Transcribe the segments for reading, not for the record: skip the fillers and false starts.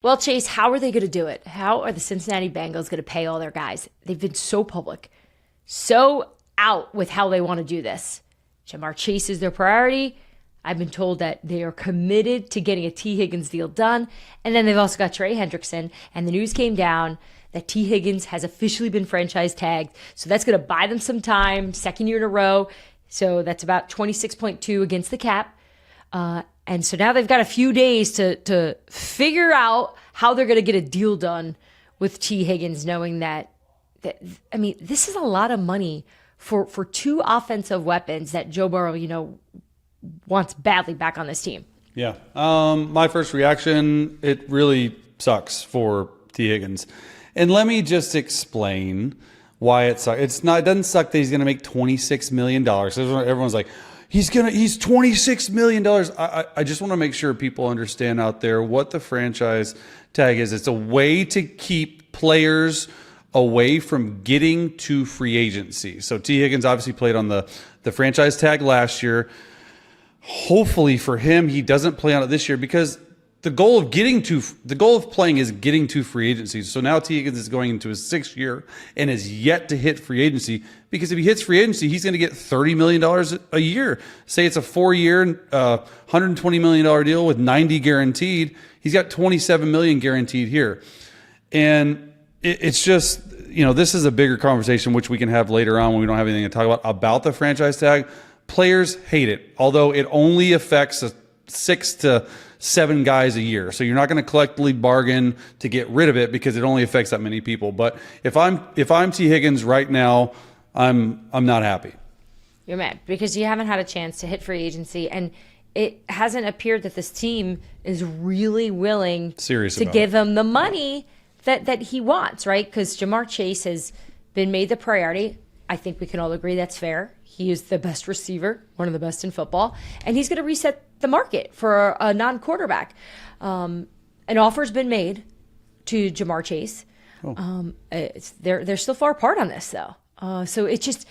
Well, Chase, how are they going to do it? How are the Cincinnati Bengals going to pay all their guys? They've been so public, so out with how they want to do this. Jamar Chase is their priority. I've been told that they are committed to getting a Tee Higgins deal done. And then they've also got Trey Hendrickson. And the news came down that Tee Higgins has officially been franchise tagged. So that's going to buy them some time, second year in a row. So that's about 26.2 against the cap. And so now they've got a few days to figure out how they're going to get a deal done with Tee Higgins, knowing that this is a lot of money for two offensive weapons that Joe Burrow, wants badly back on this team. Yeah. My first reaction, it really sucks for Tee Higgins. And let me just explain why it sucks. It doesn't suck that he's going to make $26 million. Everyone's like, he's $26 million. I just want to make sure people understand out there what the franchise tag is. It's a way to keep players away from getting to free agency. So Tee Higgins obviously played on the franchise tag last year. Hopefully for him, he doesn't play on it this year because the goal of playing is getting to free agency. So now Tee Higgins is going into his 6th year and is yet to hit free agency, because if he hits free agency, he's going to get $30 million a year. Say it's a 4-year, $120 million deal with 90 guaranteed. He's got $27 million guaranteed here. And it's just, this is a bigger conversation, which we can have later on when we don't have anything to talk about the franchise tag. Players hate it, although it only affects 6 to 7 guys a year. So you're not going to collectively bargain to get rid of it because it only affects that many people. But if I'm Tee Higgins right now, I'm not happy. You're mad because you haven't had a chance to hit free agency, and it hasn't appeared that this team is really willing to give him the money that he wants, right? Because Jamar Chase has been made the priority. I think we can all agree that's fair. He is the best receiver, one of the best in football, and he's going to reset the market for a non-quarterback. An offer's been made to Jamar Chase. They're still far apart on this, though. So it seems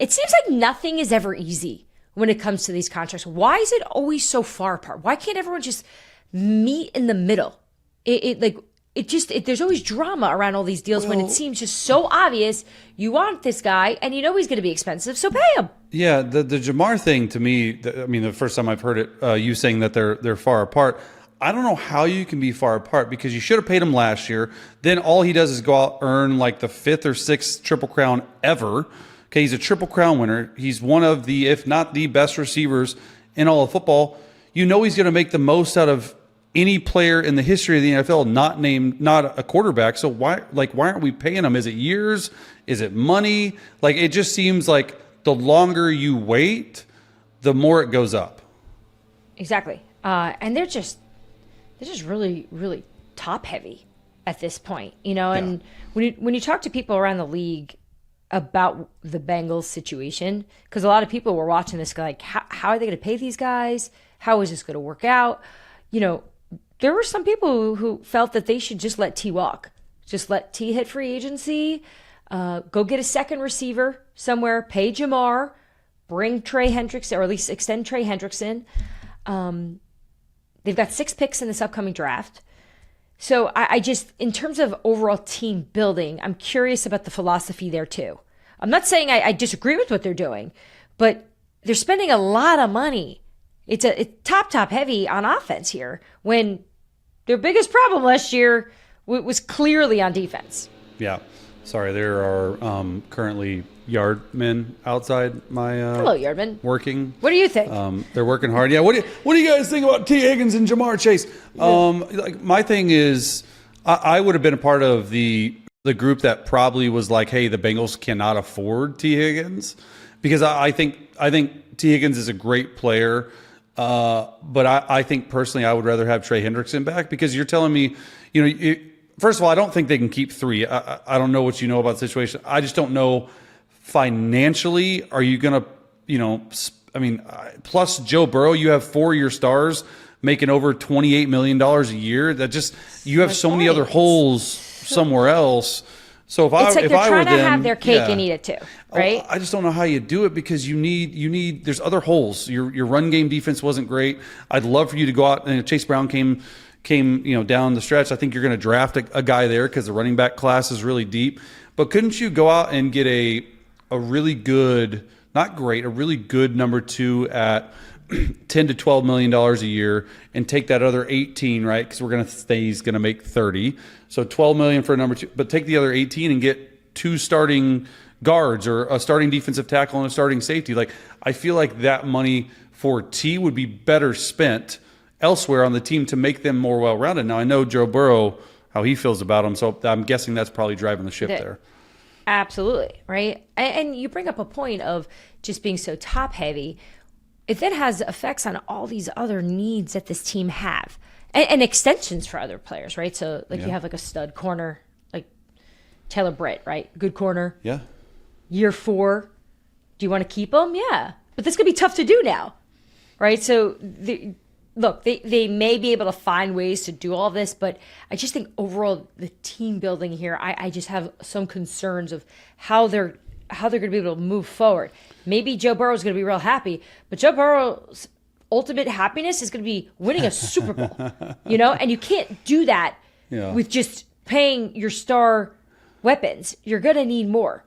like nothing is ever easy when it comes to these contracts. Why is it always so far apart? Why can't everyone just meet in the middle? There's always drama around all these deals when it seems just so obvious you want this guy and you know he's going to be expensive, so pay him. Yeah, the Jamar thing to me, the first time I've heard it, you saying that they're far apart. I don't know how you can be far apart because you should have paid him last year. Then all he does is go out earn like the 5th or 6th Triple Crown ever. Okay, he's a Triple Crown winner. He's one of the, if not the best receivers in all of football. You know he's going to make the most out of any player in the history of the NFL not a quarterback. So why aren't we paying him? Is it years? Is it money? It just seems like the longer you wait, the more it goes up. Exactly. And they're just really, really top heavy at this point, and when you talk to people around the league about the Bengals situation, because a lot of people were watching this like, how are they going to pay these guys? How is this going to work out? There were some people who felt that they should just let T walk. Just let T hit free agency, go get a second receiver somewhere, pay Jamar, bring Trey Hendrickson, or at least extend Trey Hendrickson. They've got 6 picks in this upcoming draft. So I just, in terms of overall team building, I'm curious about the philosophy there too. I'm not saying I disagree with what they're doing, but they're spending a lot of money. It's top heavy on offense here when their biggest problem last year was clearly on defense. Yeah. Sorry, there are currently yardmen outside my Hello, yardmen. Working. What do you think? They're working hard. Yeah. What do you guys think about Tee Higgins and Jamar Chase? My thing is, I would have been a part of the group that probably was like, hey, the Bengals cannot afford Tee Higgins, because I think Tee Higgins is a great player. But I think personally I would rather have Trey Hendrickson back, because you're telling me, first of all, I don't think they can keep 3. I don't know what you know about the situation. I just don't know financially. Are you going to, plus Joe Burrow, you have 4 of your stars making over $28 million a year. You have so many other holes somewhere else. So they're trying to have their cake and eat it too, right? I just don't know how you do it, because you need there's other holes. Your run game defense wasn't great. I'd love for you to go out, and Chase Brown came came, down the stretch. I think you're going to draft a guy there because the running back class is really deep. But couldn't you go out and get a really good, not great, a really good number 2 at $10 to $12 million a year and take that other 18, right? Because we're going to say he's going to make 30. So $12 million for a number 2, but take the other 18 and get 2 starting guards or a starting defensive tackle and a starting safety. Like, I feel like that money for T would be better spent elsewhere on the team to make them more well-rounded. Now, I know Joe Burrow, how he feels about him, so I'm guessing that's probably driving the ship there. Absolutely, right? And you bring up a point of just being so top-heavy. It then has effects on all these other needs that this team have and extensions for other players, right? So, you have like a stud corner, like Taylor Britt, right? Good corner. Yeah. Year 4. Do you want to keep him? Yeah. But this could be tough to do now, right? So, they may be able to find ways to do all this, but I just think overall the team building here, I just have some concerns of how they're going to be able to move forward. Maybe Joe Burrow is going to be real happy, but Joe Burrow's ultimate happiness is going to be winning a Super Bowl, and you can't do that with just paying your star weapons. You're going to need more.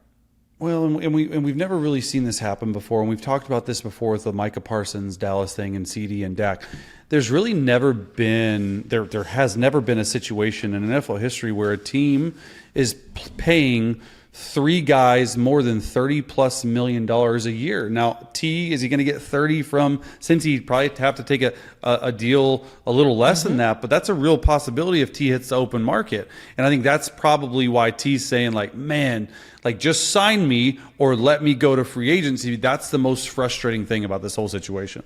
Well, and we've never really seen this happen before, and we've talked about this before with the Micah Parsons Dallas thing and CD and Dak. There's really never been there has never been a situation in NFL history where a team is paying 3 guys more than $30+ million a year. Now, T, is he going to get 30 from, since he'd probably have to take a deal a little less than that, but that's a real possibility if T hits the open market. And I think that's probably why T's saying, like, man, like, just sign me or let me go to free agency. That's the most frustrating thing about this whole situation.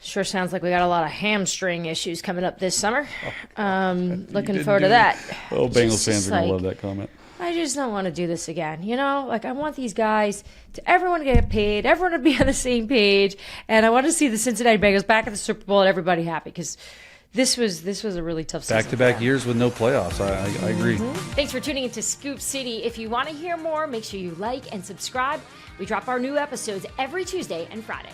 Sure sounds like we got a lot of hamstring issues coming up this summer. Looking forward to that. Oh, Bengals fans are going to love that comment. I just don't want to do this again. I want these guys everyone to get paid, everyone to be on the same page, and I want to see the Cincinnati Bengals back at the Super Bowl and everybody happy, because this was a really tough season. Back-to-back years with no playoffs. I agree. Thanks for tuning into Scoop City. If you want to hear more, make sure you like and subscribe. We drop our new episodes every Tuesday and Friday.